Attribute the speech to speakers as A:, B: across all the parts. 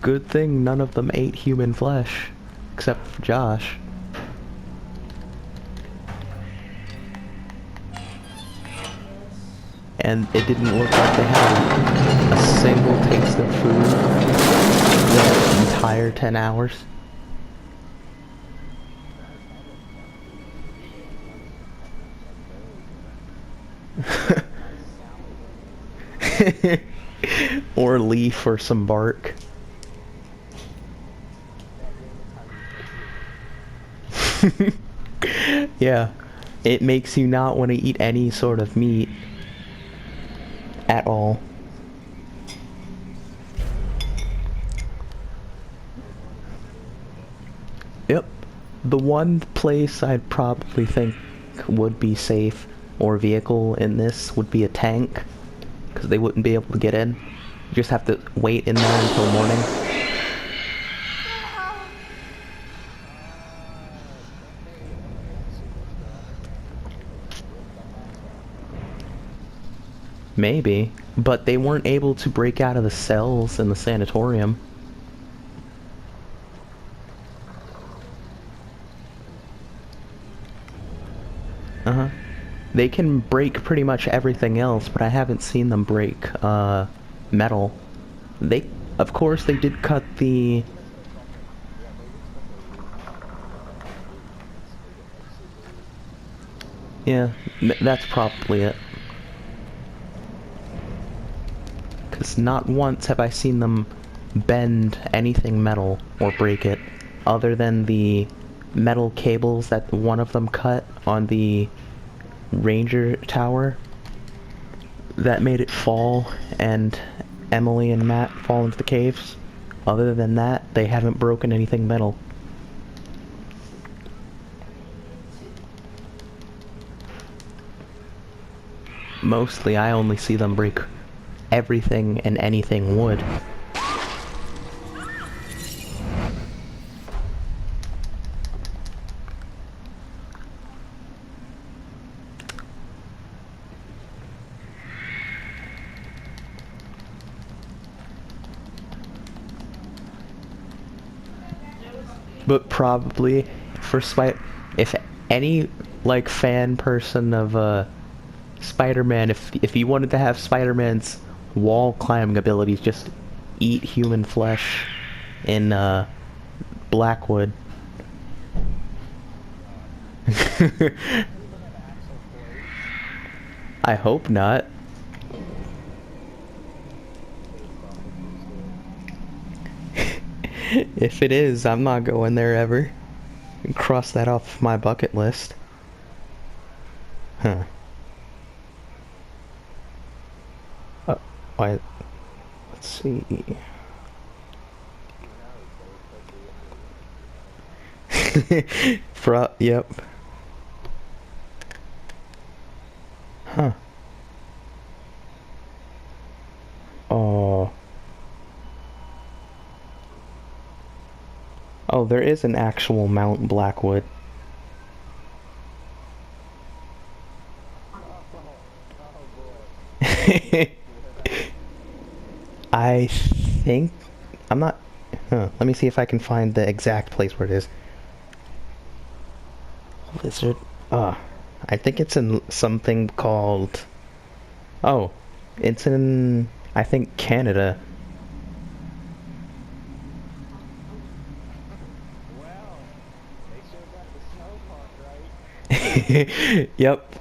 A: Good thing none of them ate human flesh. Except for Josh. And it didn't look like they had a single taste of food the entire 10 hours. Or leaf or some bark. Yeah, it makes you not want to eat any sort of meat at all. Yep. The one place I'd probably think would be safe or vehicle in this would be a tank, because they wouldn't be able to get in. You just have to wait in there until morning. Maybe, but they weren't able to break out of the cells in the sanatorium. Uh-huh. They can break pretty much everything else, but I haven't seen them break, metal. Of course, they did cut the... Yeah, that's probably it. Because not once have I seen them bend anything metal or break it, other than the metal cables that one of them cut on the Ranger tower that made it fall and Emily and Matt fall into the caves. Other than that, they haven't broken anything metal. Mostly I only see them break everything and anything wood. But probably for if any like fan person of Spider-Man, if you wanted to have Spider-Man's wall climbing abilities, just eat human flesh in Blackwood. I hope not. If it is, I'm not going there ever. Cross that off my bucket list. Huh. Why? Let's see. Yep. Huh. Oh. Oh, there is an actual Mount Blackwood. I think... I'm not... Huh, let me see if I can find the exact place where it is. Lizard... I think it's in something called... Oh, it's in... I think Canada.
B: Well, they sure got the snow part, right?
A: Yep.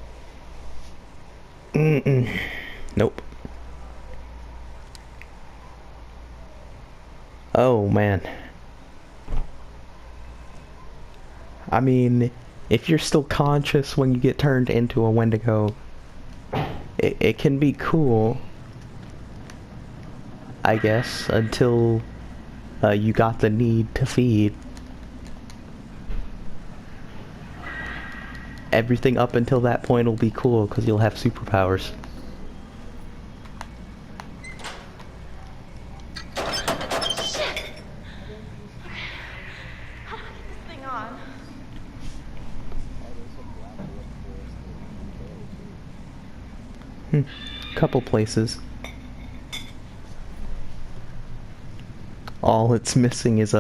A: Nope. Oh, man. I mean, if you're still conscious when you get turned into a Wendigo, it can be cool, I guess, until you got the need to feed. Everything up until that point will be cool, because you'll have superpowers. Couple places. All it's missing is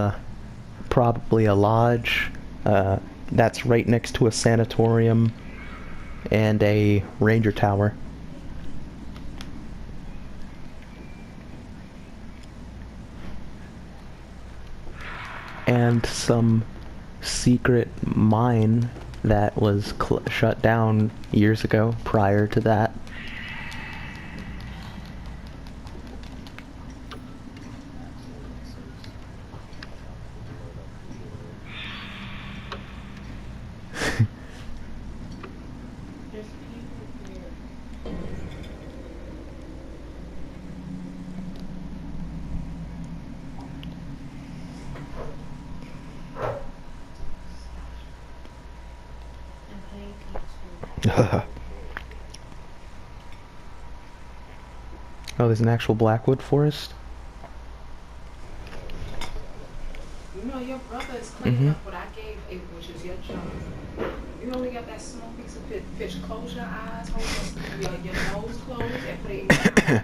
A: probably a lodge that's right next to a sanatorium and a ranger tower. And some secret mine that was shut down years ago prior to that. Oh, there's an actual Blackwood forest?
C: You know your brother is cleaning up what I gave April, which is your job. You know we got that small piece of fish. Close your eyes, hold your nose closed, and put it in your mouth.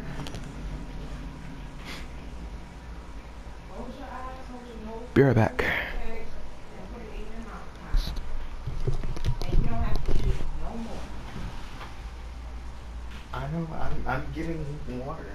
C: Close your eyes, hold your nose
A: Be right back.
C: closed, okay, and put it in your mouth. And you don't have to chew no more.
B: I know, I'm getting water.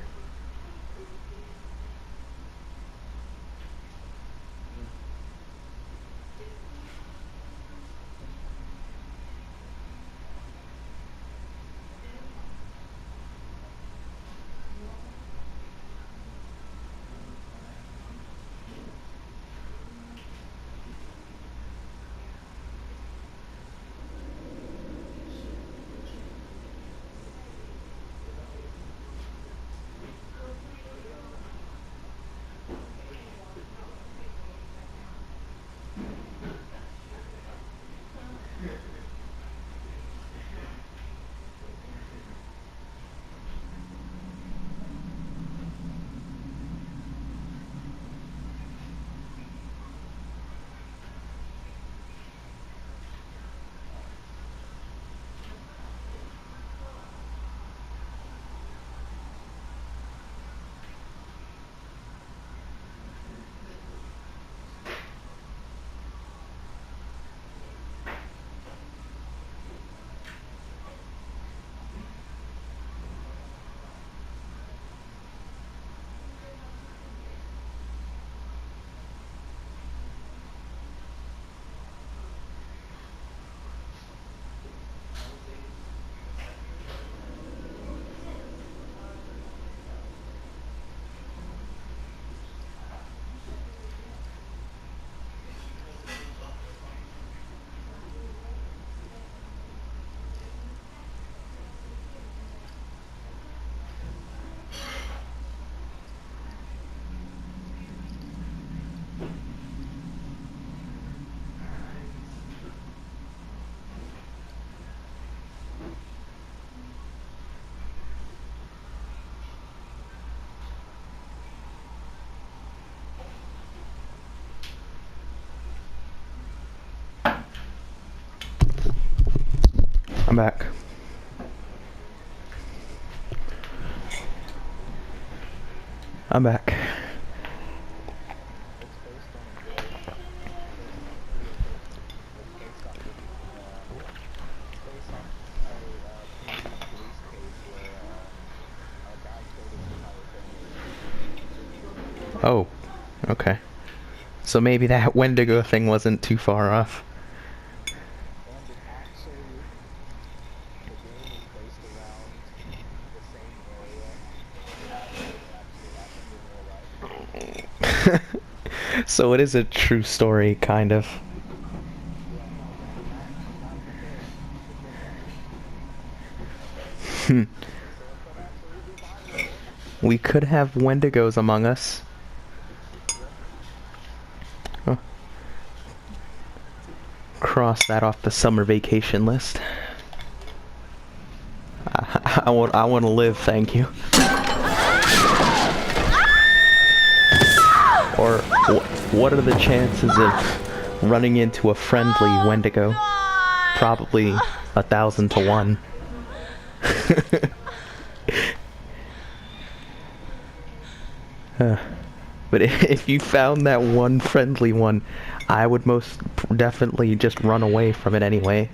A: I'm back. I'm back. Oh, okay. So maybe that Wendigo thing wasn't too far off. So it is a true story, kind of. We could have Wendigos among us. Oh. Cross that off the summer vacation list. I want to live, thank you. Or what are the chances of running into a friendly Wendigo? Probably 1,000 to 1. But if you found that one friendly one, I would most definitely just run away from it anyway.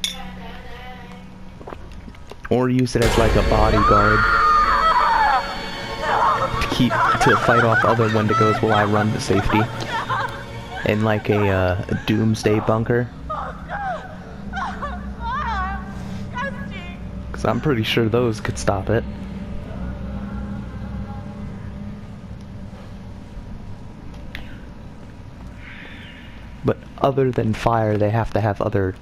A: Or use it as like a bodyguard to fight off other Wendigos while I run to safety. In like a doomsday bunker. Cause I'm pretty sure those could stop it. But other than fire, they have to have other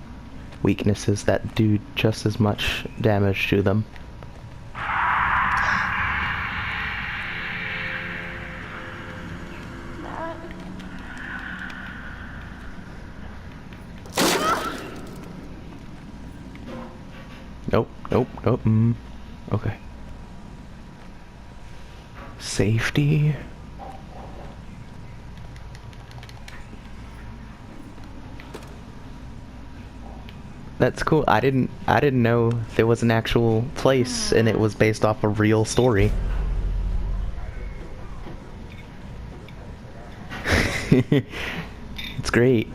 A: weaknesses that do just as much damage to them. Nope, nope, nope, okay. Safety. That's cool. I didn't know there was an actual place and it was based off a real story. It's great.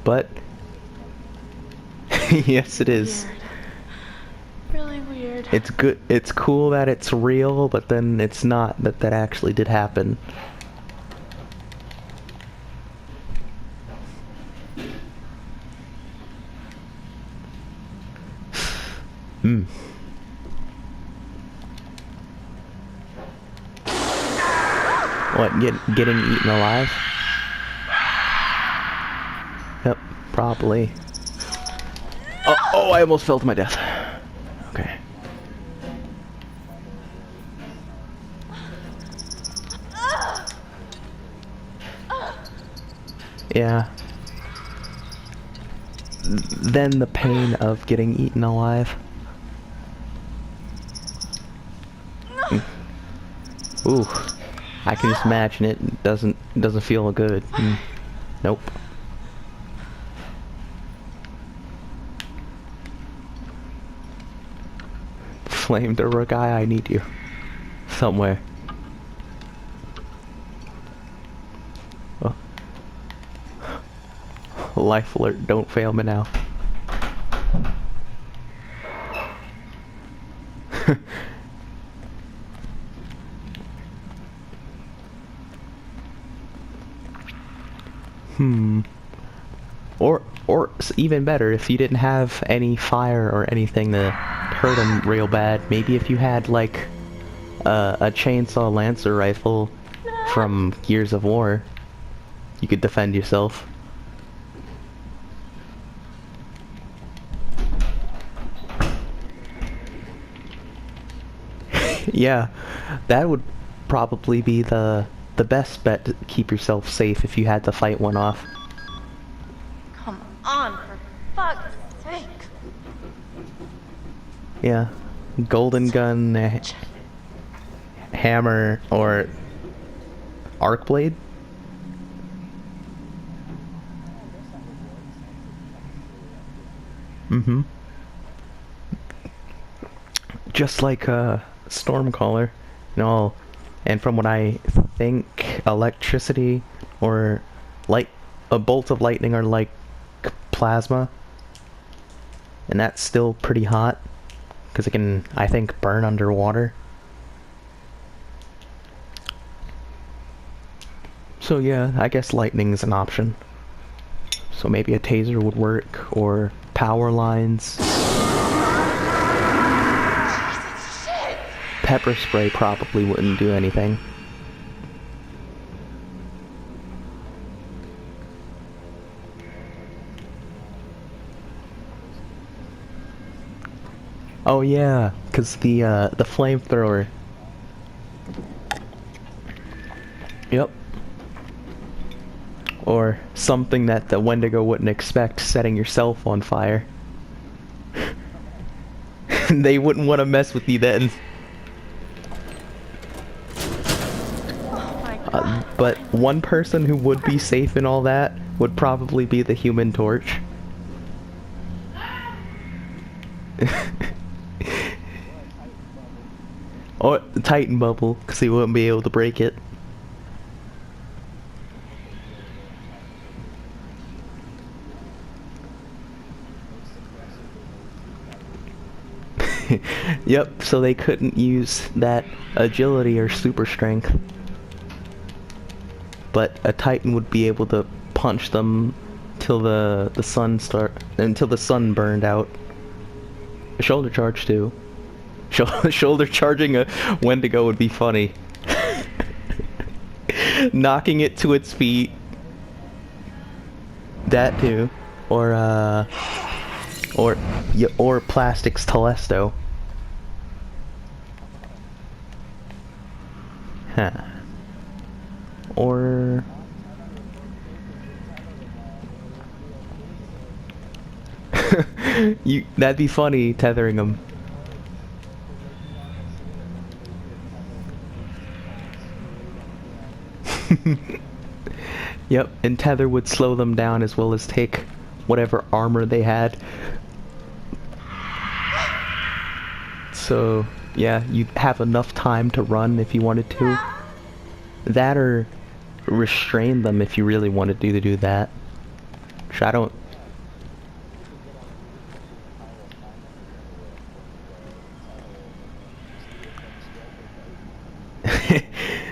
A: But yes, it is.
D: Weird. Really weird.
A: It's good. It's cool that it's real, but then it's not that actually did happen. What, getting eaten alive? Yep, probably. Oh, I almost fell to my death. Okay. Yeah. Then the pain of getting eaten alive. Ooh, I can just imagine it. Doesn't feel good. Nope. Flamethrower guy, I need you somewhere. Oh. Life alert! Don't fail me now. Or even better, if you didn't have any fire or anything to hurt them real bad, maybe if you had like a chainsaw lancer rifle from Gears of War, you could defend yourself. Yeah, that would probably be the best bet to keep yourself safe if you had to fight one off.
D: Come on, for fuck's sake.
A: Yeah, golden gun, hammer, or arc blade. Just like Stormcaller, you know, and from what I think, electricity or a bolt of lightning are like plasma, and that's still pretty hot because it can, I think, burn underwater. So yeah, I guess lightning's an option. So maybe a taser would work, or power lines. Pepper spray probably wouldn't do anything. Oh yeah, cause the flamethrower. Yep. Or something that the Wendigo wouldn't expect, setting yourself on fire. They wouldn't want to mess with you then. But one person who would be safe in all that would probably be the Human Torch. Or the Titan bubble, because he wouldn't be able to break it. Yep, so they couldn't use that agility or super strength. But a Titan would be able to punch them till the sun burned out. A shoulder charge too. Shoulder charging a Wendigo would be funny. Knocking it to its feet. That too. Or Plastic's Telesto. Huh. Or... that'd be funny, tethering them. Yep, and tether would slow them down as well as take whatever armor they had. So, yeah, you'd have enough time to run if you wanted to. That or restrain them if you really wanted to do that. Which I don't...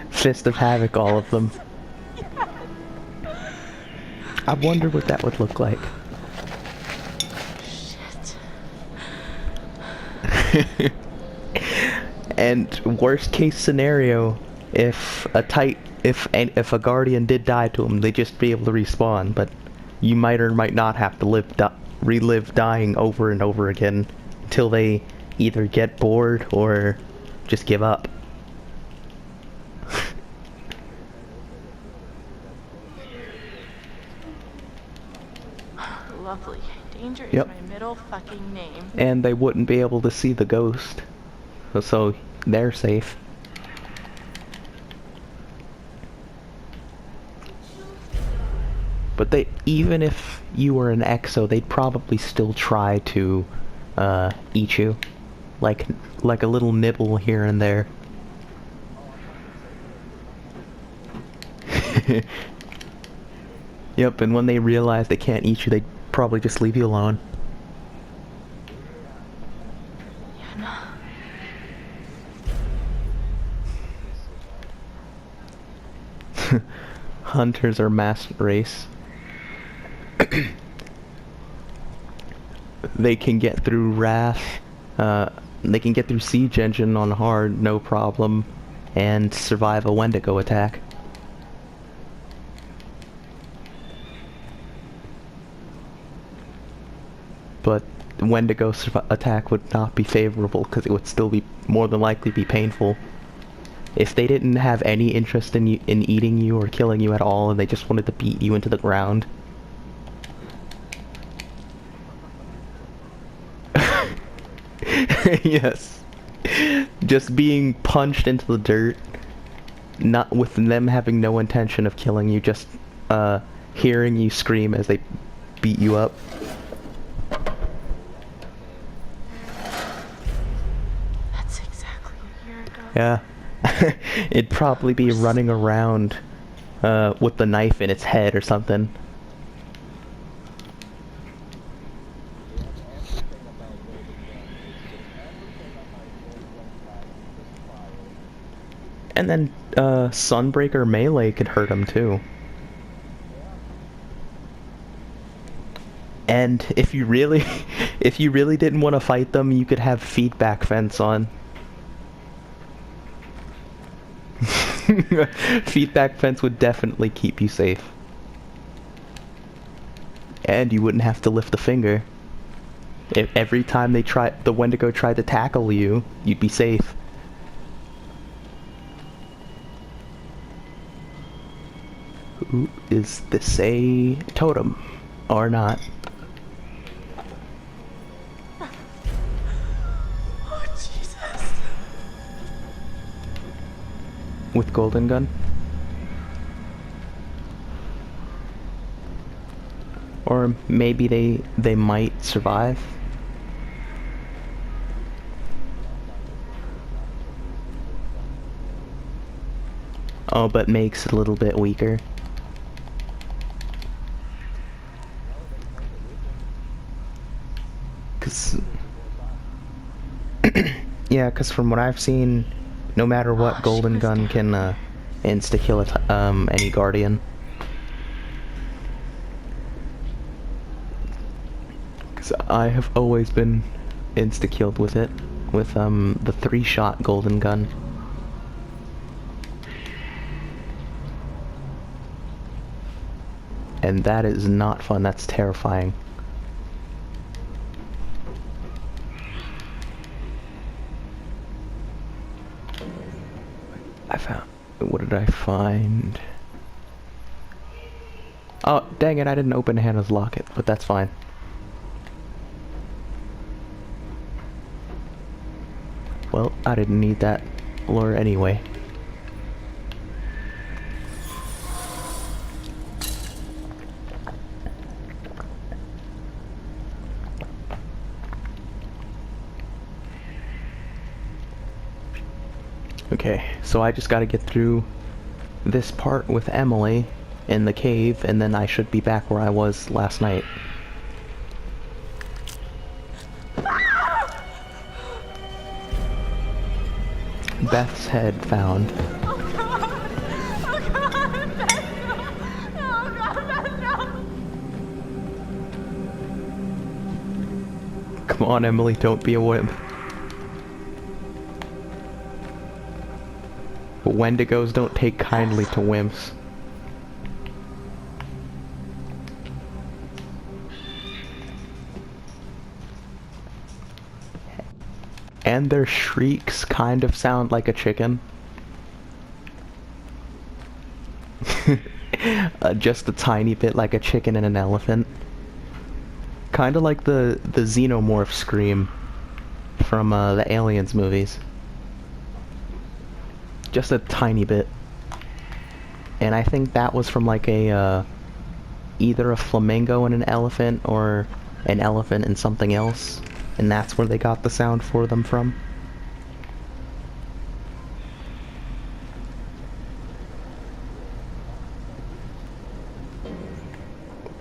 A: Fist of Havoc, all of them. I wonder what that would look like.
D: Shit.
A: And worst case scenario, if a Guardian did die to him, they'd just be able to respawn, but you might or might not have to relive dying over and over again until they either get bored or just give up.
D: Lovely. Danger is
A: Yep.
D: my middle fucking name.
A: And they wouldn't be able to see the ghost, so they're safe. But even if you were an Exo, they'd probably still try to eat you, like a little nibble here and there. Yep, and when they realize they can't eat you, they'd probably just leave you alone.
D: Yeah, no.
A: Hunters are mass race. They can get through Wrath, they can get through Siege Engine on hard, no problem, and survive a Wendigo attack. But the Wendigo attack would not be favorable because it would still be more than likely be painful. If they didn't have any interest in eating you or killing you at all, and they just wanted to beat you into the ground. Yes. Just being punched into the dirt, not with them having no intention of killing you, just hearing you scream as they beat you up.
D: That's exactly a year ago.
A: Yeah. It'd probably be running around with the knife in its head or something. And then Sunbreaker Melee could hurt him too. And if you really didn't want to fight them, you could have Feedback Fence on. Feedback Fence would definitely keep you safe. And you wouldn't have to lift a finger. If every time the Wendigo tried to tackle you, you'd be safe. Who is this a totem or not?
D: Oh, Jesus.
A: With Golden Gun? Or maybe they might survive. Oh, but makes it a little bit weaker. Cause yeah, cause from what I've seen, no matter what,
D: Oh,
A: Golden
D: she was
A: Gun
D: down.
A: can insta kill any Guardian. Cause I have always been insta killed with it, with the 3-shot Golden Gun. And that is not fun. That's terrifying. I found... What did I find? Oh, dang it, I didn't open Hannah's locket, but that's fine. Well, I didn't need that lure anyway. Okay, so I just gotta get through this part with Emily in the cave, and then I should be back where I was last night. Beth's head found.
D: Oh god! Oh god! Beth, no! Oh god, Beth, no!
A: Come on, Emily, don't be a wimp. But Wendigos don't take kindly to wimps. And their shrieks kind of sound like a chicken. Just a tiny bit like a chicken and an elephant. Kind of like the xenomorph scream from the Aliens movies. Just a tiny bit. And I think that was from like a either a flamingo and an elephant or an elephant and something else. And that's where they got the sound for them from.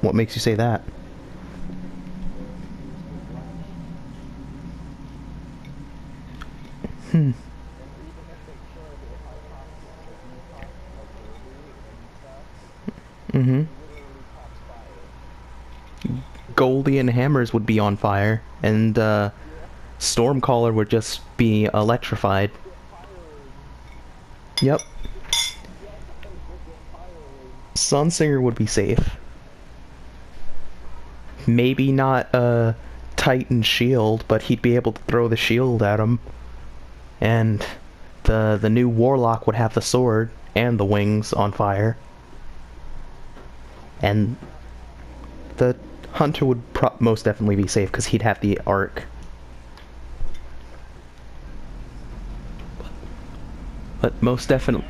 A: What makes you say that? Hmm. Mm-hmm. Goldie and Hammers would be on fire, and Stormcaller would just be electrified. Yep. Sunsinger would be safe. Maybe not Titan shield, but he'd be able to throw the shield at him. And the new Warlock would have the sword and the wings on fire. And the Hunter would most definitely be safe because he'd have the arc. But most definitely...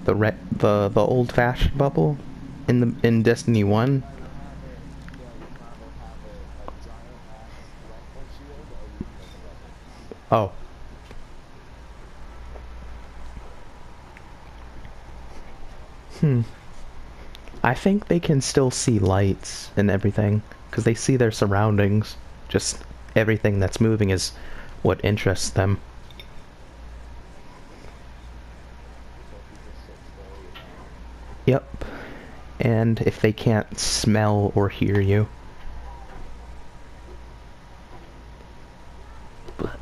A: The old-fashioned bubble in Destiny 1. Oh. I think they can still see lights and everything, because they see their surroundings. Just everything that's moving is what interests them. Yep. And if they can't smell or hear you. But,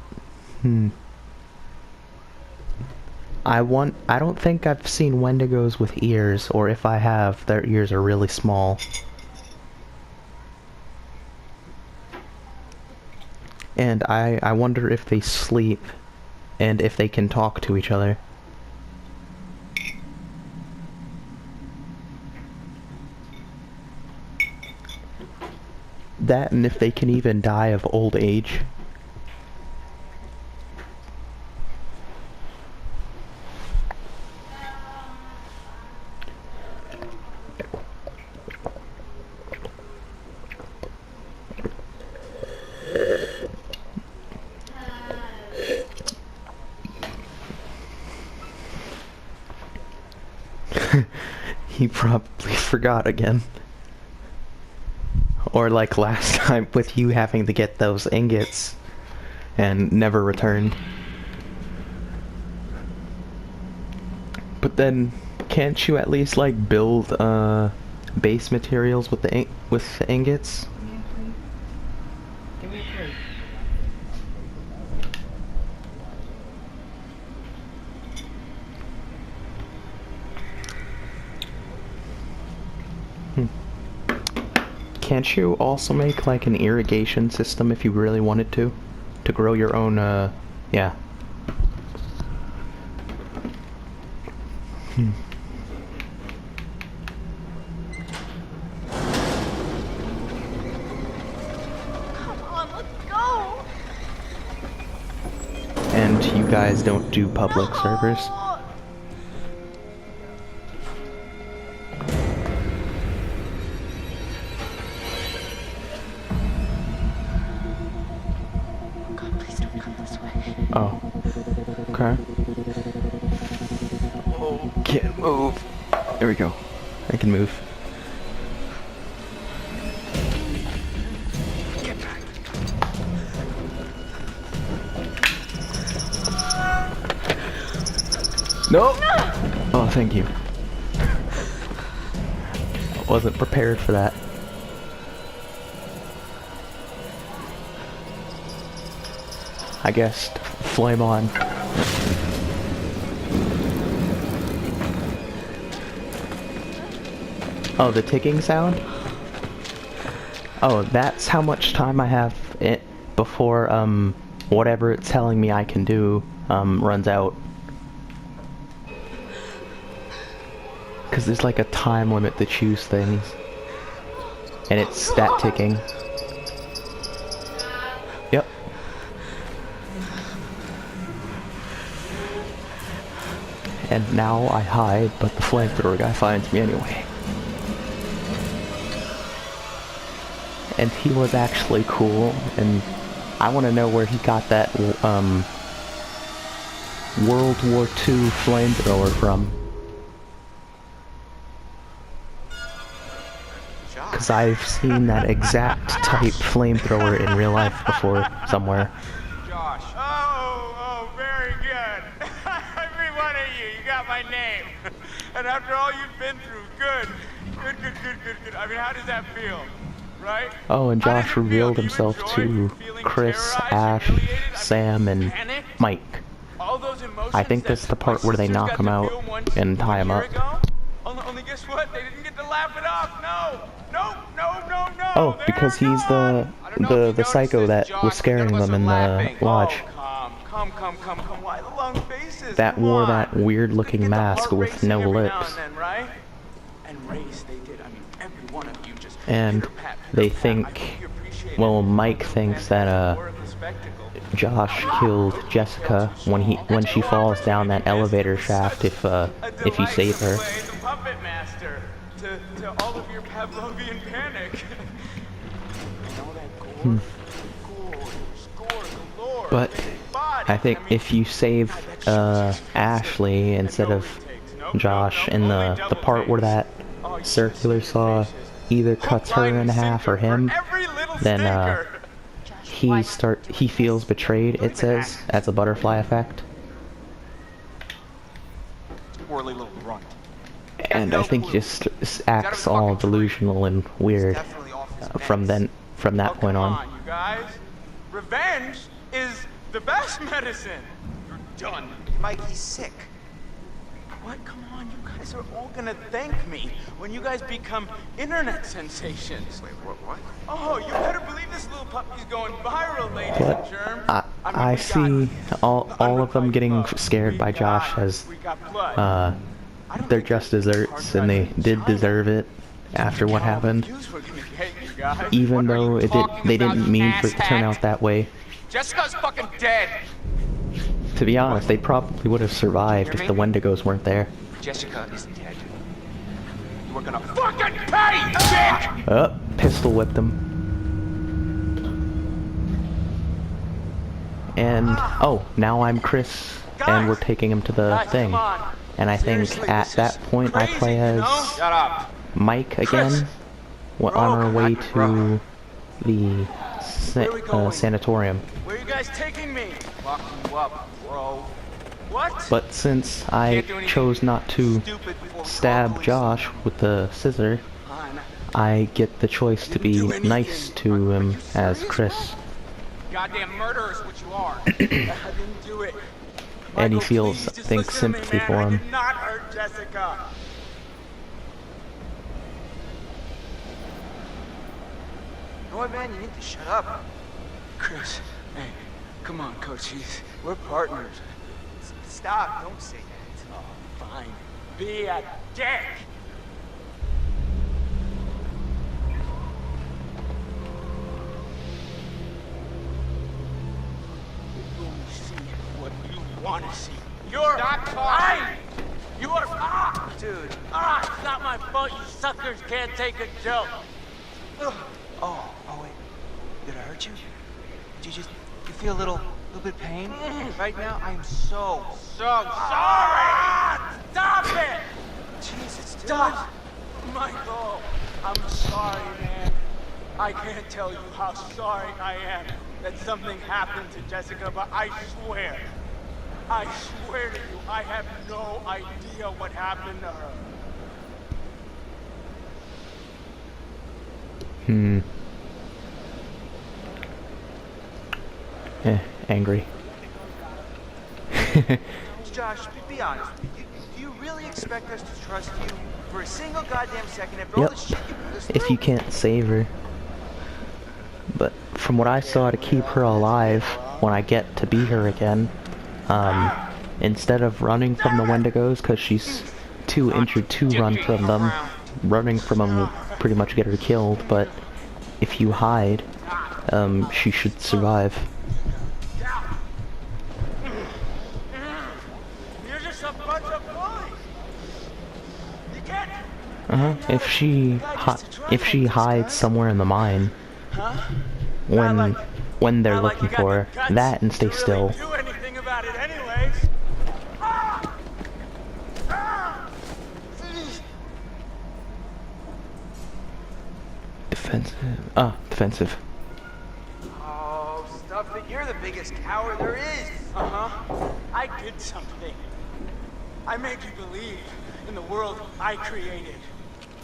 A: I don't think I've seen Wendigos with ears, or if I have, their ears are really small. And I wonder if they sleep, and if they can talk to each other. That, and if they can even die of old age. He probably forgot again. Or like last time with you having to get those ingots and never returned. But then, can't you at least like build base materials with the ingots?
C: Give me a plate.
A: Can't you also make like an irrigation system if you really wanted to grow your own, yeah.
D: Come on, let's go.
A: And you guys don't do public
D: No!
A: servers?
D: God, please don't come this way.
A: Oh. Okay. Oh, can't move. There we go. I can move.
B: Get back.
A: No! Oh, thank you. Wasn't prepared for that. I guess flame on. Oh, the ticking sound? Oh, that's how much time I have it before whatever it's telling me I can do runs out. Cause there's like a time limit to choose things. And it's that ticking. Yep. And now I hide, but the flamethrower guy finds me anyway. And he was actually cool, and I want to know where he got that World War II flamethrower from. Because I've seen that exact type flamethrower in real life before, somewhere.
B: Josh. Oh, very good. Every one of you, you got my name. And after all you've been through, good. Good. I mean, how does that feel? Right?
A: Oh, and
B: How does
A: Josh
B: it feel?
A: revealed
B: Do you
A: himself
B: enjoy
A: to
B: feeling
A: Chris,
B: terrorized,
A: Ash,
B: humiliated? I mean,
A: Sam, and
B: panicked?
A: Mike.
B: All those emotions
A: I think that's
B: that
A: the part
B: my
A: where they
B: sisters
A: knock
B: got
A: him
B: to
A: out
B: feel
A: and tie him
B: one
A: up.
B: year ago? Only guess what? They didn't get to laugh it off. No.
A: Oh,
B: They're
A: because he's the
B: gone. I don't know if you
A: the psycho
B: noticed
A: that
B: this,
A: was
B: Josh,
A: scaring
B: none of us
A: them in
B: are
A: the
B: laughing.
A: lodge.
B: Oh, come. Why the long faces?
A: That
B: Come
A: wore
B: on.
A: that weird
B: They
A: looking
B: get the
A: mask
B: heart
A: with
B: racing
A: no
B: every now
A: lips.
B: and then, right? And race, they did. I mean, every one of you just
A: And
B: pitter-pat,
A: they
B: pitter-pat. I
A: think,
B: hope you appreciate
A: well,
B: it.
A: Mike thinks that
B: Worth the spectacle.
A: Josh killed Jessica when she falls down that elevator shaft if you save her.
B: The puppet master to all of your Pavlovian panic. And all that gore, score galore.
A: But
B: big body.
A: I think
B: mean,
A: if you save Ashley instead of Josh in the part where that circular saw either cuts her in half or him, then he feels betrayed, it says, as a butterfly effect.
B: Whirly little runt.
A: And I think he just acts all delusional and weird from that point
B: Come
A: on.
B: on, you guys. Revenge is the best medicine. You're done.
E: Mike, he's sick.
B: What? Come on, you guys are all gonna thank me when you guys become internet sensations.
E: Wait, what?
B: Oh, you better believe this little puppy's going viral, ladies
A: But
B: and germs.
A: I see all of them getting scared by Josh as they're just desserts, and they did deserve it after what happened. Even though they didn't mean for it to turn out that way.
B: Jessica's fucking dead.
A: To be honest, they probably would have survived if the Wendigos weren't there.
E: Jessica isn't dead.
B: You were gonna fucking pay, dick!
A: Pistol whipped him. And, oh, now I'm Chris, and we're taking him to the
B: Guys,
A: thing.
B: come on.
A: And I think
B: Seriously,
A: at
B: this
A: that
B: is
A: point I
B: crazy,
A: play
B: you
A: as
B: know? Shut up.
A: Mike again.
B: Chris.
A: On our way
B: Bro.
A: to the
B: Where are we going?
A: sanatorium.
B: Where are you guys taking me? Lock you up, bro. What?
A: But since I
B: Can't do anything
A: chose not to
B: stupid before we call
A: stab
B: police.
A: Josh with the scissor,
B: Fine.
A: I get the choice to
B: Didn't
A: be
B: do anything.
A: nice to
B: Are
A: him
B: you
A: as
B: serious,
A: Chris.
B: Goddamn murderer is what you are. I didn't do it.
A: And he
B: Michael,
A: feels,
B: please, just
A: thinks
B: listen to me,
A: sympathy
B: man.
A: for him.
B: I did not hurt Jessica.
E: You know what, man? You need to shut up.
B: Chris, hey, come on, Coach. We're partners.
E: Stop. Don't say that.
B: Oh, fine. Be a dick. You only see what you want to see. You're lying. You are
E: Dude.
B: it's not my fault. You suckers can't take a joke.
E: Oh, wait. Did I hurt you? Did you feel a little bit of pain? Right now, I am so
B: Sorry. Stop it.
E: Jesus, dude.
B: Stop! Michael, I'm sorry, man. I can't tell you how sorry I am that something happened to Jessica, but I swear to you, I have no idea what happened to her.
A: Angry.
E: Josh, be honest. Do you really expect us to trust you for a single goddamn second after all
A: Yep.
E: the shit you put us through?
A: If you can't save her. But from what I saw, to keep her alive when I get to be her again, instead of running from the Wendigos because she's too injured to run from them, running from them will pretty much get her killed, but if you hide, she should survive.
B: You're just a bunch of bullies. You can't.
A: If she hides somewhere in the mine, when they're
B: Not like
A: looking
B: you got
A: for
B: the
A: her,
B: guts
A: that and stay
B: to
A: still.
B: really do anything about it anyways.
A: Defensive.
E: Oh, stuff that you're the biggest coward there is.
B: I did something. I made you believe in the world I created.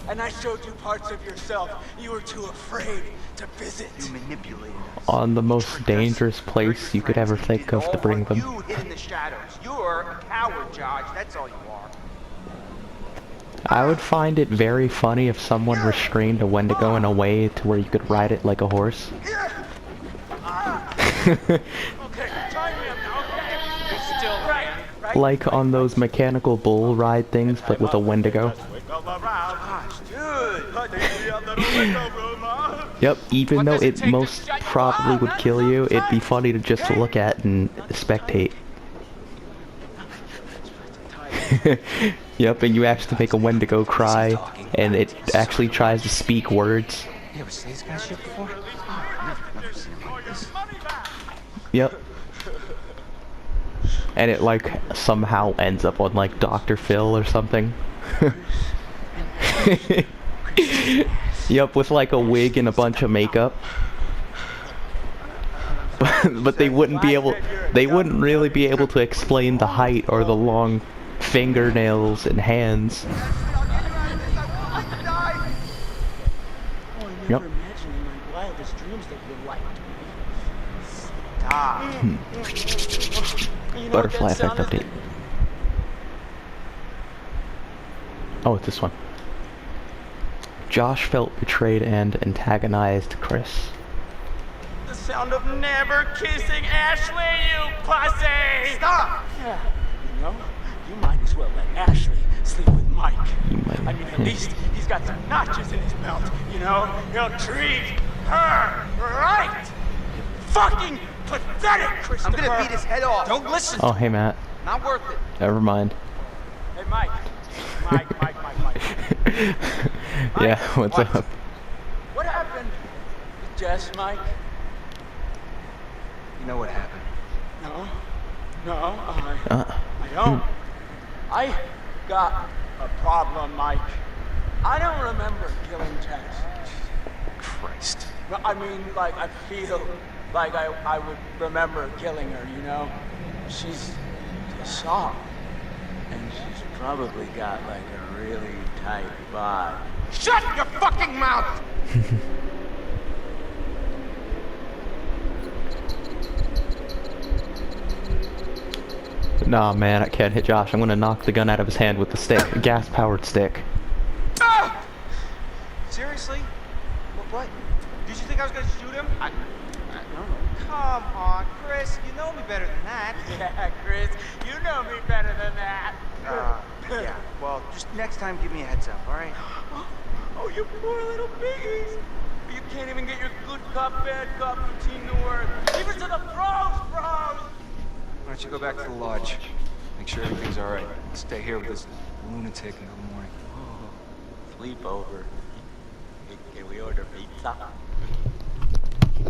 B: And I showed you parts of yourself you were too afraid to visit.
E: You manipulated us.
A: On the most
E: Tricked us,
A: dangerous
E: hurt
A: place
E: your
A: you could
E: friends,
A: ever
E: and
A: think
E: did
A: of
E: it
A: to
E: all
A: bring
E: while
A: them.
E: You hid in the shadows. You're a coward, Josh. That's all you are.
A: I would find it very funny if someone restrained a Wendigo in a way to where you could ride it like a horse.
B: Okay, join me up now, okay? You're still right?
A: Like on those mechanical bull ride things, but with a Wendigo.
E: Gosh, dude.
A: Yep, even
B: What
A: though
B: does it
A: it
B: take to
A: most
B: shut you
A: probably
B: up?
A: would kill you, it'd be
B: Right.
A: funny to just look at and spectate. Yep, and you actually make a Wendigo cry, and it actually tries to speak words.
E: You ever see this kind of shit before? Oh, never seen it like this.
A: Yep. And it like somehow ends up on like Dr. Phil or something. Yep, with like a wig and a bunch of makeup. But they wouldn't really be able to explain the height or the long fingernails and hands. Yep.
B: Imagine in my wildest dreams that you liked me. You know
A: Butterfly
B: what that
A: effect
B: sounded
A: update. Oh, it's this one. Josh felt betrayed and antagonized Chris.
B: The sound of never kissing Ashley, you pussy!
E: Stop!
B: Yeah, you know, you might as well let Ashley sleep with Mike.
A: You might-
B: I mean, at least he's got some notches in his belt, you know? He'll treat her right! Fucking pathetic,
E: I'm
B: Christopher!
E: gonna beat his head off. Don't listen.
A: Oh, hey Matt.
E: Not worth it.
A: Never mind.
B: Hey, Mike. Mike.
A: Yeah, what's
E: What?
A: up?
B: What happened with Jess, Mike?
E: You know what happened.
B: No, I don't. got a problem, Mike. I don't remember killing Tess.
E: Christ.
B: But I mean, like, I feel like I would remember killing her, you know? She's a song. And she's probably got, like, a really tight vibe. Shut your fucking mouth!
A: Nah, man, I can't hit Josh. I'm gonna knock the gun out of his hand with the stick. A gas-powered stick.
B: Ah!
E: Seriously? What? Did you think I was gonna shoot him? I don't know.
B: Come on, Chris, you know me better than that. Yeah, Chris, you know me better than that.
E: Yeah, well, just next time give me a heads up, alright?
B: Oh, you poor little piggies. You can't even get your good cop, bad cop routine to work. Even to the pros, bros!
E: Why don't you go back to the lodge? Make sure everything's alright. Stay here with this lunatic until the morning.
B: Sleepover. Can we order pizza?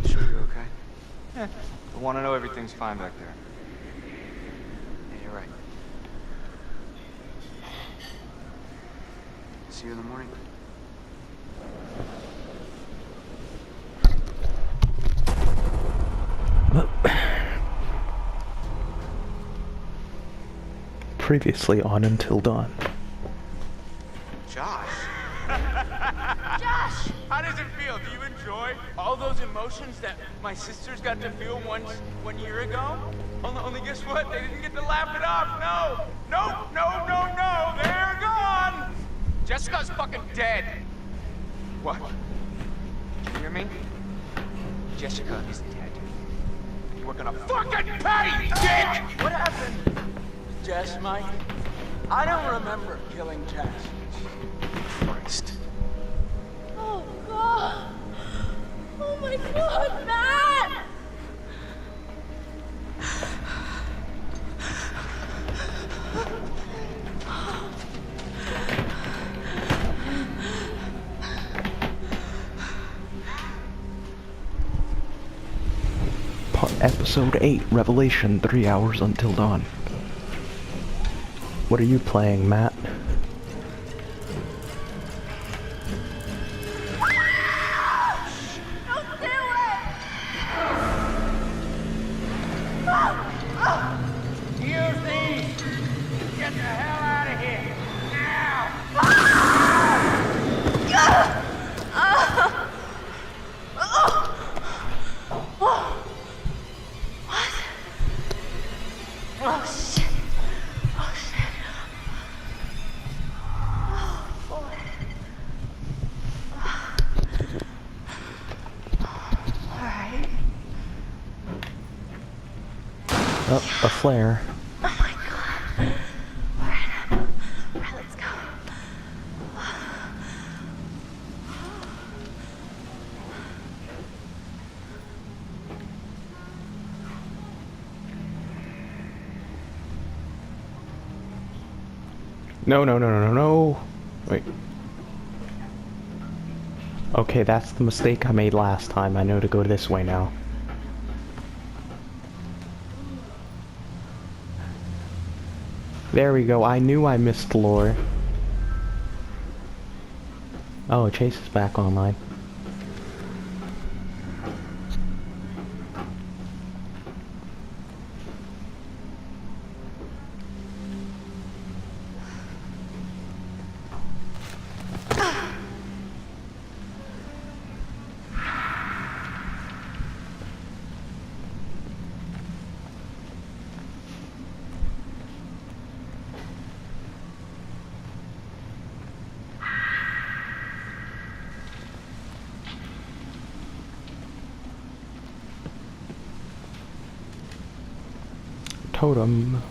E: Sure you're okay? Yeah. I want to know everything's fine back there. Yeah, you're right. See you in the morning.
A: Previously on Until Dawn.
B: Josh.
D: Josh!
B: How does it feel? Do you enjoy all those emotions that my sisters got to feel 1 year ago? Only guess what? They didn't get to laugh it off. No! No! They're gone! Jessica's fucking dead.
E: What? You hear me? Jessica is dead.
B: We're gonna fucking pay, dick! What happened? Jess, Mike? I don't remember killing Tess.
E: Christ.
D: Oh, God! Oh, my God, Matt!
A: Episode 8, Revelation, 3 hours until dawn. What are you playing, Matt?
D: Don't do it!
B: Use these! Get the hell out of here! Now!
D: Oh, shit. Oh, shit. Oh, boy. All right.
A: Oh, a flare.
D: Oh, my God. All right, let's go.
A: No. Wait. Okay, that's the mistake I made last time. I know to go this way now. There we go. I knew I missed lore. Oh, Chase is back online. Totem.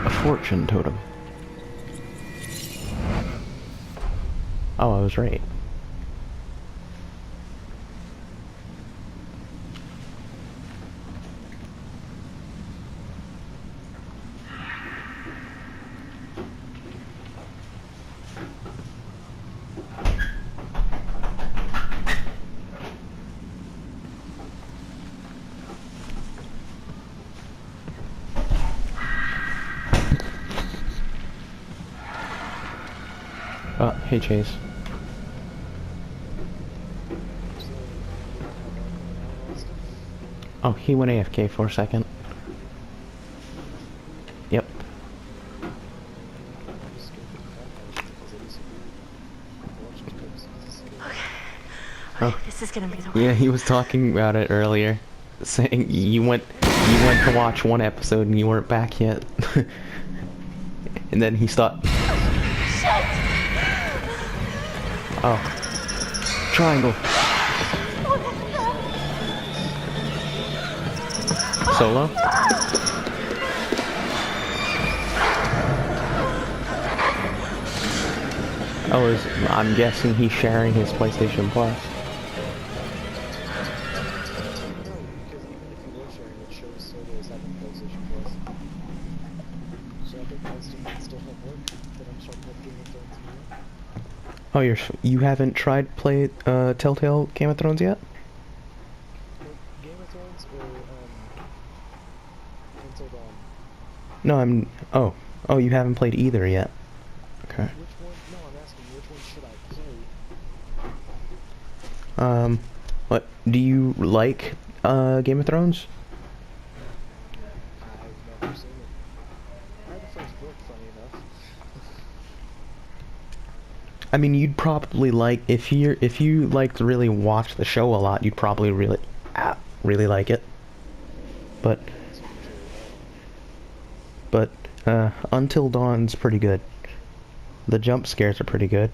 A: A fortune totem. Oh, I was right. Oh, hey Chase. Oh, he went AFK for a second. Yep. Oh.
D: This is gonna be the
A: Yeah, he was talking about it earlier, saying you went to watch one episode and you weren't back yet. And then he stopped. Oh. Triangle. Solo? Oh, I'm guessing he's sharing his PlayStation Plus. Oh, you haven't tried play Telltale Game of Thrones yet?
F: Game of Thrones or Until Dawn?
A: No, oh, you haven't played either yet. Okay.
F: Which one? No, I'm asking which one should I play?
A: What do you like Game of Thrones?
F: I've never seen it. I read the first book, funny enough.
A: I mean, you'd probably like if you like to really watch the show a lot, you'd probably really like it. But Until Dawn's pretty good. The jump scares are pretty good.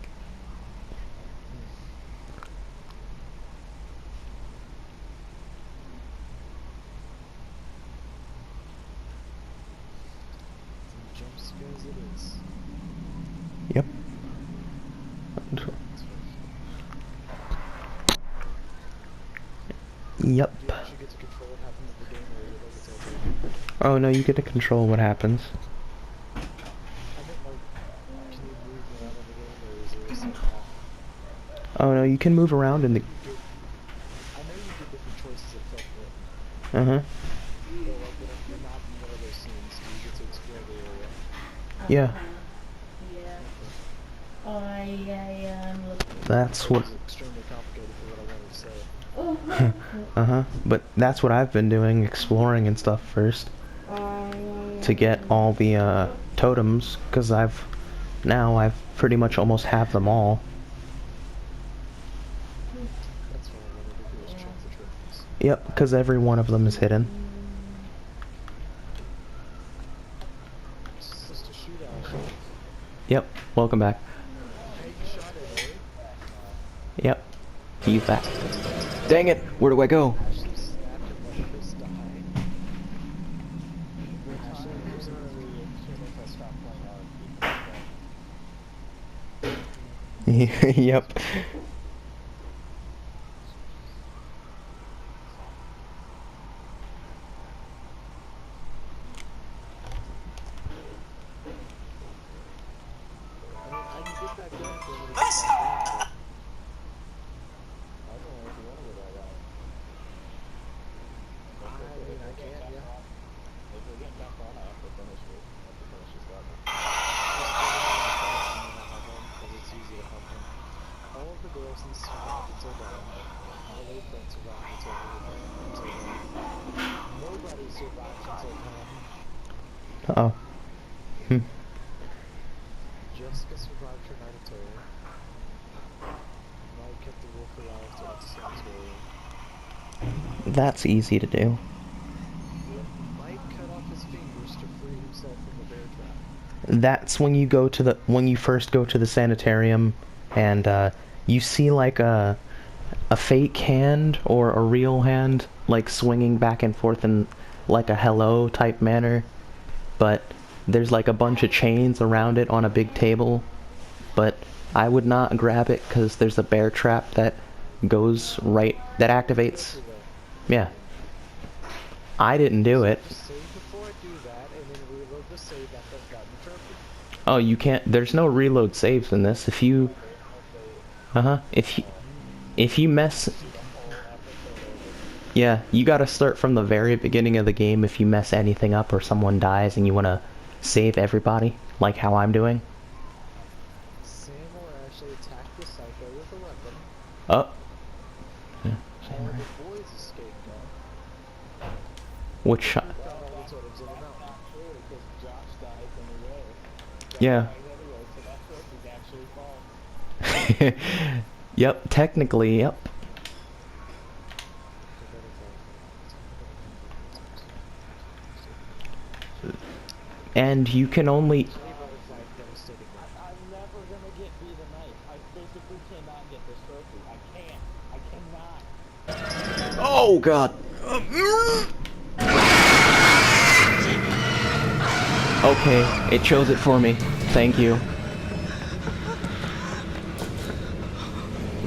F: Jump scares it is.
A: Yep. Yep.
F: You actually get to control what happens in the game, or you like it's all
A: Oh no, you get to control what happens.
F: I meant like, can you move around in the game, or is there some
A: Oh no, you can move around in the.
F: I know you get different choices that affect it.
A: Uh huh.
F: But like, when you're not in one of those scenes, do you get to explore the area?
A: Yeah.
G: Yeah.
A: That's what.
F: It's extremely complicated for what I wanted to say.
A: Uh huh. But that's what I've been doing, exploring and stuff first, to get all the totems, because I've pretty much almost have them all.
F: That's what I wanted to do, is check the trophies.
A: Yep, because every one of them is hidden.
F: It's just a shootout.
A: Yep. Welcome back.
F: Hey, you shot it, eh?
A: Yep. Use that. Dang it! Where do I go?
F: Ashley snapped and let Chris die. Ashley, there's not really a kid if I stop playing RP.
A: Yep.
F: I mean, I can get back there if you want me to get back there, but I don't know if you want to go that route. I mean, I can, yeah. If we get back on, I have to finish this level. Because it's easy to hop in. All of the girls in survived until dawn. All of their friends survived until dawn. Nobody survived until dawn.
A: Uh oh. Hmm.
F: Jessica survived her night of terror. Mike kept the wolf alive till its cemetery.
A: That's easy to do.
F: Mike cut off his fingers to free himself from the bear trap.
A: That's when you first go to the sanitarium, and you see like a fake hand or a real hand like swinging back and forth in like a hello type manner, but there's like a bunch of chains around it on a big table. But I would not grab it because there's a bear trap that activates. Yeah. I didn't do it.
F: Save before I do that, and then reload the save after I've gotten the trophy.
A: Oh, you can't. There's no reload saves in this. If you mess. Yeah, you gotta start from the very beginning of the game if you mess anything up or someone dies and you wanna save everybody, like how I'm doing.
F: Sam or
A: Oh. Yeah, same
F: All
A: right.
F: the boys escaped though.
A: Which shot?
F: Found all the totems in the mountain. Clearly, because Josh died when he rode.
A: Yeah.
F: Dying anyway, so that trophy's actually false.
A: Yep, technically, yep. And you can only...
F: I'm never gonna get B tonight. I physically cannot get this trophy. I can't. I cannot.
A: Oh god! Okay, it chose it for me. Thank you.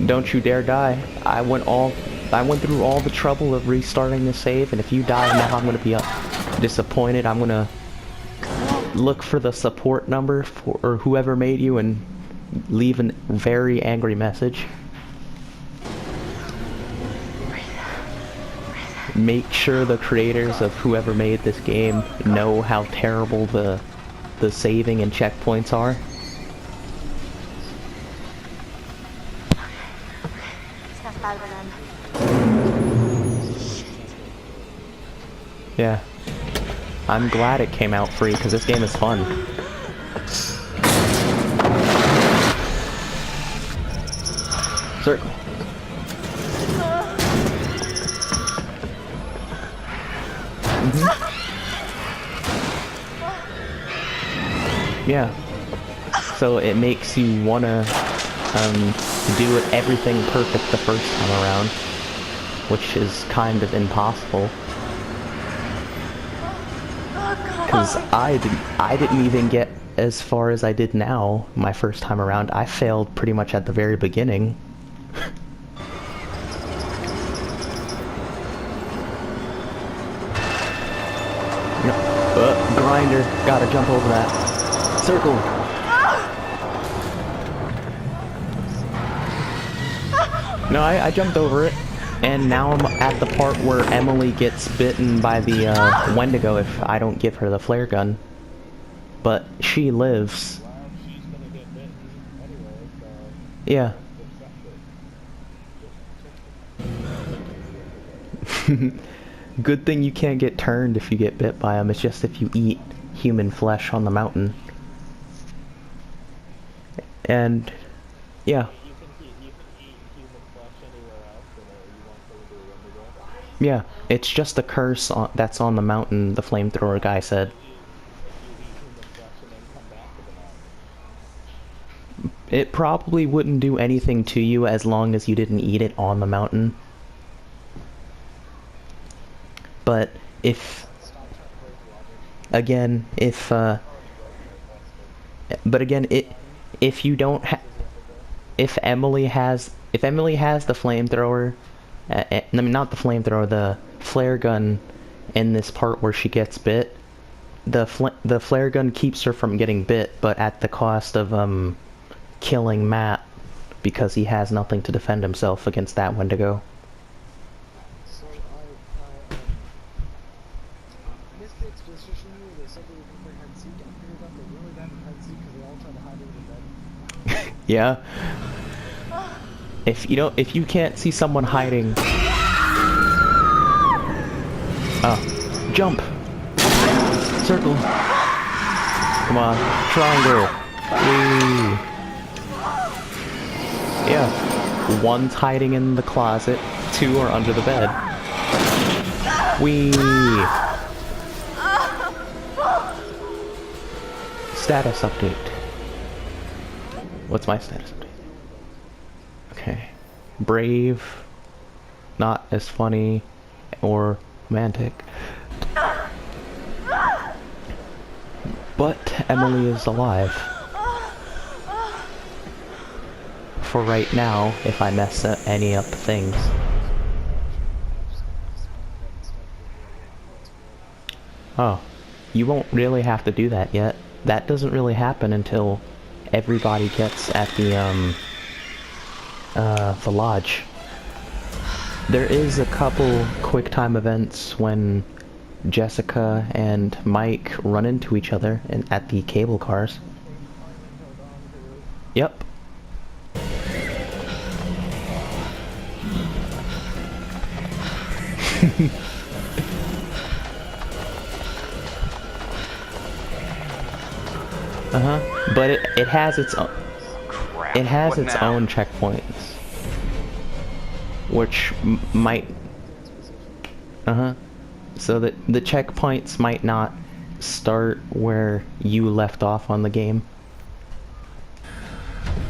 A: Don't you dare die. I went through all the trouble of restarting the save, and if you die now, I'm gonna be disappointed. I'm gonna look for the support number for or whoever made you and leave a very angry message. Make sure the creators of whoever made this game know how terrible the saving and checkpoints are.
D: Stand by then.
A: Yeah. I'm glad it came out free, because this game is fun. Circle. Yeah. So it makes you wanna do everything perfect the first time around, which is kind of impossible. Because I didn't even get as far as I did now my first time around. I failed pretty much at the very beginning. Grinder, gotta jump over that. Circle. No, I jumped over it. And now I'm at the part where Emily gets bitten by the Wendigo if I don't give her the flare gun. But she lives.
F: Well, she's gonna get bitten anyway, so...
A: Yeah. Good thing you can't get turned if you get bit by them. It's just if you eat human flesh on the mountain. And, yeah.
F: You can eat human flesh anywhere else, and you won't go into a Wendigo.
A: Yeah, it's just a curse that's on the mountain, the flamethrower guy said.
F: If you eat human flesh and then come back to the mountain.
A: It probably wouldn't do anything to you as long as you didn't eat it on the mountain. But if... Again, if you don't if Emily has the flamethrower, I mean not the flamethrower, the flare gun in this part where she gets bit, the flare gun keeps her from getting bit, but at the cost of killing Matt, because he has nothing to defend himself against that Wendigo.
F: So Mystics was just showing me they said they would put their head seek. I figured out they really got the head seek because they all tried to hide under the bed.
A: Yeah. If you can't see someone hiding... Oh. Jump! Circle! Come on. Triangle! Whee! Yeah. One's hiding in the closet, two are under the bed. Whee! Status update. What's my status update? Okay. Brave. Not as funny or romantic. But Emily is alive. For right now, if I mess any up things. Oh. You won't really have to do that yet. That doesn't really happen until everybody gets at the lodge. There is a couple quick time events when Jessica and Mike run into each other at the cable cars. Yep. But it has its own.
E: Crap.
A: It has
E: What
A: its
E: now?
A: own checkpoints, which might. So that the checkpoints might not start where you left off on the game.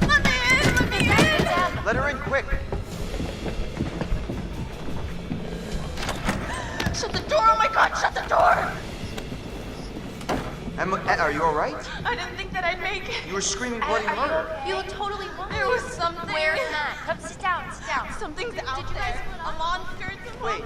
D: Let me in! Let me in!
E: Let her in quick.
D: Shut the door! Oh my god, shut the door!
E: Emma, are you all right?
D: I didn't think that I'd make it.
E: You were screaming bloody murder.
D: You look totally fine. There was something. Where's Matt? Come sit down, sit down. Something's out there. A monster.
E: Wait.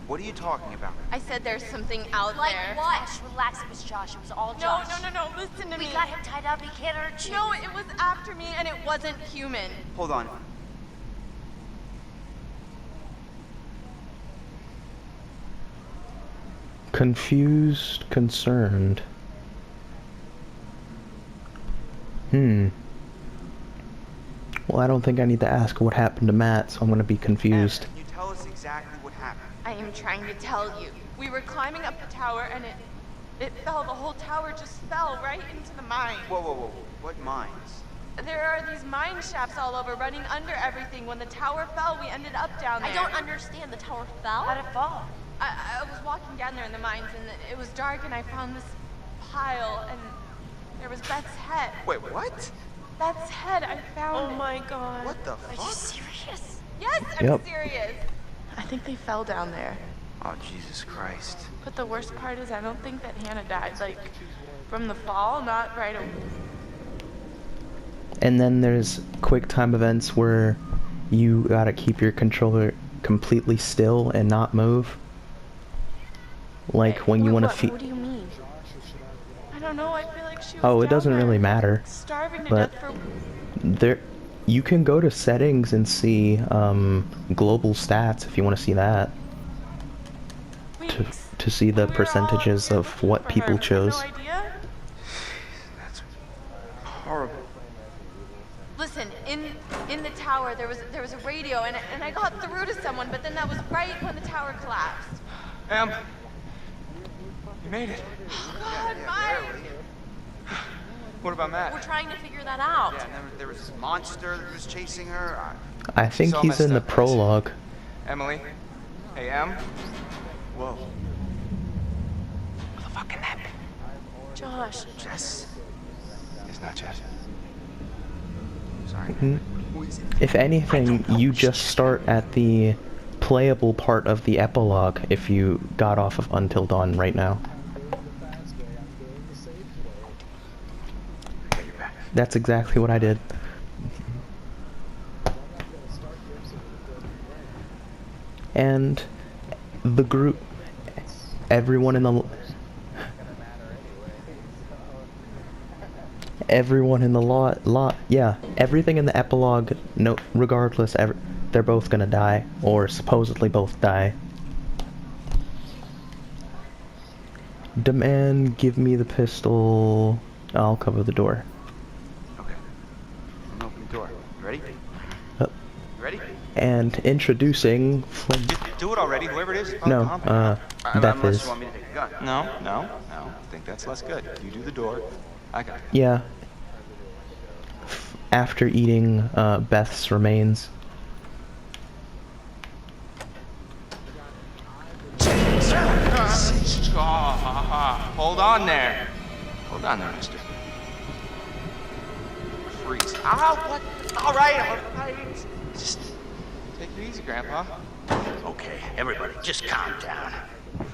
E: What are you talking about?
D: I said there's something out
G: Like
D: there.
G: what? Relax, it was Josh. It was all
D: No,
G: Josh.
D: no, listen to
G: We
D: me.
G: got him tied up. He can't hurt you.
D: No, it was after me and it wasn't human.
E: Hold on.
A: Confused, concerned. Well, I don't think I need to ask what happened to Matt, so I'm gonna be confused.
E: Emma, can you tell us exactly what happened?
D: I am trying to tell you. We were climbing up the tower and it fell. The whole tower just fell right into the mine.
E: Whoa. What mines?
D: There are these mine shafts all over, running under everything. When the tower fell, we ended up down there.
G: I don't understand. The tower fell? How'd it fall?
D: I was walking down there in the mines, and it was dark, and I found this pile, and there was Beth's head.
E: Wait, what?
D: Beth's head, I found. Oh my god.
E: What the
G: Are you
E: fuck?
G: serious?
D: Yes, I'm
A: Yep.
D: serious. I think they fell down there.
E: Oh, Jesus Christ.
D: But the worst part is I don't think that Hannah died, like, from the fall, not right away.
A: And then there's quick time events where you gotta keep your controller completely still and not move. Like when you want to
D: What do you mean? I don't know, I feel like she was
A: Oh, it
D: down
A: doesn't
D: there,
A: really matter.
D: starving to
A: but-
D: death for...
A: There, you can go to settings and see global stats if you want to see that.
D: weeks.
A: To see the
D: We were all
A: percentages
D: here
A: of
D: looking
A: what
D: for
A: people
D: her. We had
A: chose.
D: No idea.
E: That's horrible.
D: Listen, in the tower there was a radio and I got through to someone, but then that was right when the tower collapsed.
E: Em, you made it.
D: God, Mike!
E: What about Matt?
G: We're trying to figure that out.
E: Yeah, and then there was this monster that was chasing her.
A: I think
E: So
A: he's
E: messed
A: in the
E: up, guys.
A: prologue.
E: Emily? Hey, Em? Whoa. Who the fuck can that be?
G: Josh.
E: Jess? It's not Jess. Sorry.
A: Mhm.
E: Who is it?
A: If anything, you just start at the playable part of the epilogue if you got off of Until Dawn right now.
E: Yeah, you're back.
A: That's exactly what I did. And the group, everyone in the lot, yeah, everything in the epilogue, no, regardless, they're both gonna die, or supposedly both die. Demand, give me the pistol, I'll cover the door.
E: Okay. I'm gonna open the door. You ready?
A: Yep.
E: You ready?
A: And introducing Flynn.
E: Do it already, whoever it is.
A: No, Beth
E: Unless
A: is.
E: you want me to take a gun. No. I think that's less good. You do the door. I got it.
A: Yeah. After eating Beth's remains.
E: Hold on there. Hold on there, mister. Freeze. Ow, what? All right. Just take it easy, Grandpa.
H: Okay, everybody, just calm down.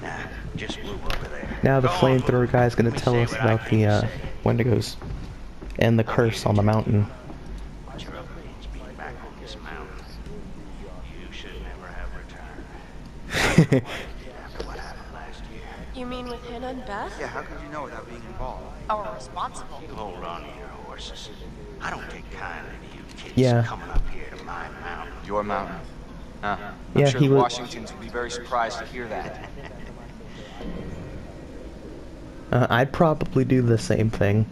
H: Nah, just move over there.
A: Now the
H: Go on,
A: flamethrower guy's gonna
H: Let me
A: tell
H: say
A: us
H: what I
A: about
H: came
A: the
H: to say.
A: Wendigos and the curse on the mountain.
H: What's your upgrades being back on this mountain? You should never have returned. After what happened last year.
G: You mean with Hannah and Beth?
E: Yeah, how could you know without being involved?
G: Or responsible?
H: You hold on to your horses. I don't take kindly to you kids
A: Yeah.
H: coming up here to my mountain.
E: Your mountain. Huh.
A: Yeah,
E: I'm sure
A: he
E: the
A: was- Washingtons
E: Washingtons would be very surprised to hear that.
H: You should never have returned.
E: Washingtons would be very surprised to hear that.
H: Why did you have to let us do you?
A: I'd probably do the same thing.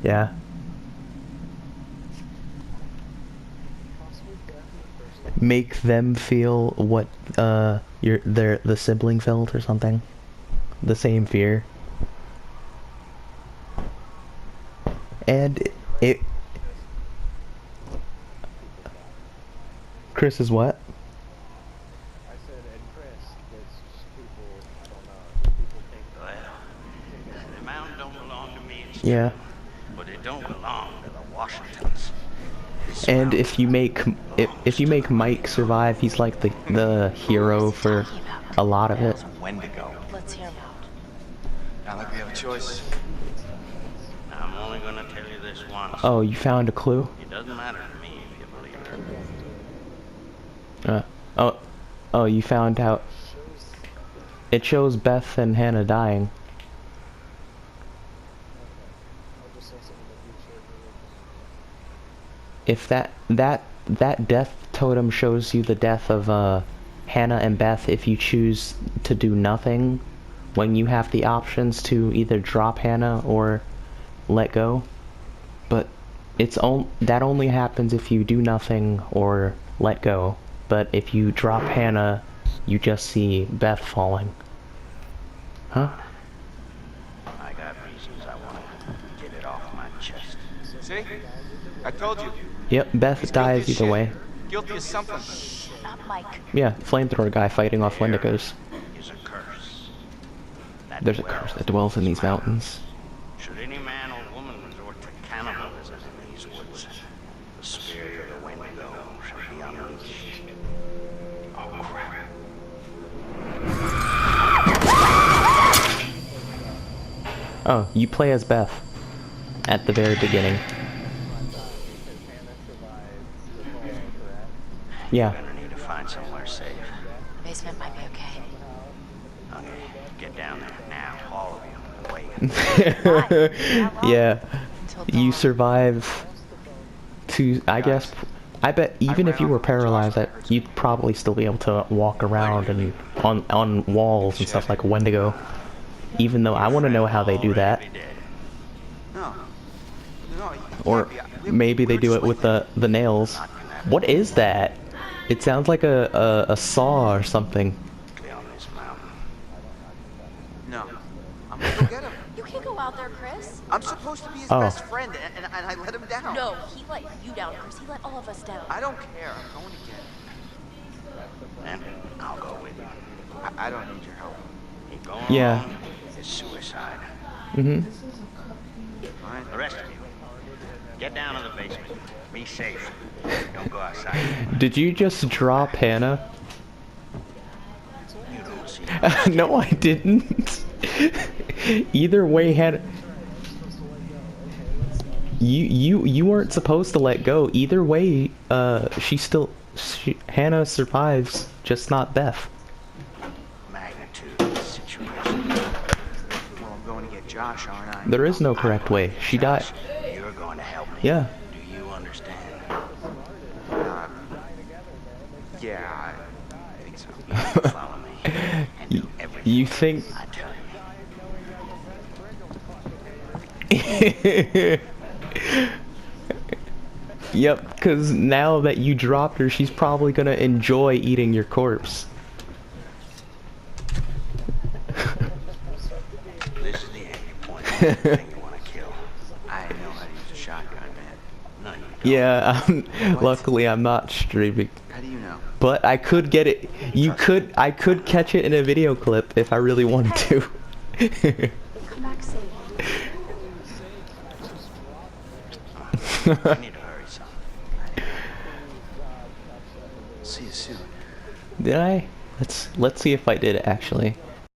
A: Yeah. Make them feel what the sibling felt or something. The same fear. And it Chris is what?
F: I said, and Chris, there's just people, I don't know, people think
H: Well, the mountain don't belong to me. It's
A: Yeah.
H: true, but it don't belong to the Washingtons. This
A: And
H: mountain
A: if you make Mike survive, he's like the hero for a lot of it.
E: Wendigo.
G: Let's hear him out.
E: Not like we have a choice.
H: I'm only gonna tell you this once.
A: Oh, you found a clue?
H: It doesn't matter to me if you believe it.
A: Oh, you found out. It shows Beth and Hannah dying.
F: I'll just say something that you should
A: If that death totem shows you the death of Hannah and Beth, if you choose to do nothing, when you have the options to either drop Hannah or let go, but that only happens if you do nothing or let go. But if you drop Hannah, you just see Beth falling. Huh?
H: I got reasons I want to get it off my chest.
E: See? I told you.
A: Yep, Beth
E: He's
A: dies
E: guilty as
A: either
E: shit.
A: way.
E: Guilty as something.
G: Not Mike.
A: Yeah, flamethrower guy fighting off Wendigos.
H: Is a curse. That
A: There's a
H: dwells
A: curse that dwells in these
H: mountain.
A: mountains.
H: Should any man or woman resort to cannibalism in these woods, the spirit of the Wendigo shall be unleashed. Oh crap.
A: Oh, you play as Beth at the very beginning. Yeah.
H: You're gonna need to find somewhere safe.
G: Basement might be okay.
H: Okay, get down there now, all of you. Wait.
A: Yeah.
G: Until
A: You
G: dawn.
A: survive to, I guess, I bet even if you were paralyzed, that you'd probably still be able to walk around and on walls and stuff like a Wendigo. Even though I want to know how they do that.
H: Already dead.
E: No. No. you
A: Or
E: can't be.
A: maybe they
E: We're
A: do
E: just
A: it with
E: like
A: the nails. What is that? It sounds like a saw or something.
H: On this mountain.
E: No. I'm gonna go get him.
G: You can't go out there, Chris.
E: I'm supposed to be his
A: Oh.
E: best friend, and I let him down.
G: No, he let you down, Chris. He let all of us down.
E: I don't care. I'm going to get him.
H: And I'll go with you.
E: I don't need your help.
H: Keep going
A: Yeah.
H: along. It's suicide.
A: Mhm.
E: All right?
H: The rest of you, get down in the basement. Be safe. Don't go outside.
A: Did you just drop Hannah?
H: You don't see
A: No, I didn't. Either way, Hannah. You weren't supposed to let go. Either way, Hannah survives, just not Beth.
H: magnitude of the situation.
E: Well, I'm going to get Josh, aren't I?
A: There is no correct way. She died.
H: You're going to help me.
A: Yeah.
H: Do you understand?
E: Yeah, I think so.
H: Follow me. And do everything
A: You think?
H: I tell you.
A: Yep, because now that you dropped her, she's probably gonna enjoy eating your corpse.
H: This is the entry point. Thing you want to kill.
E: I know how to use a shotgun, man.
H: No, you don't.
A: Yeah, luckily I'm not streaming.
E: How do you know?
A: But I could get it. I could catch it in a video clip if I really wanted to.
G: Come back safe.
H: I need to hurry, son.
E: See you soon.
A: Did I? Let's see if I did actually.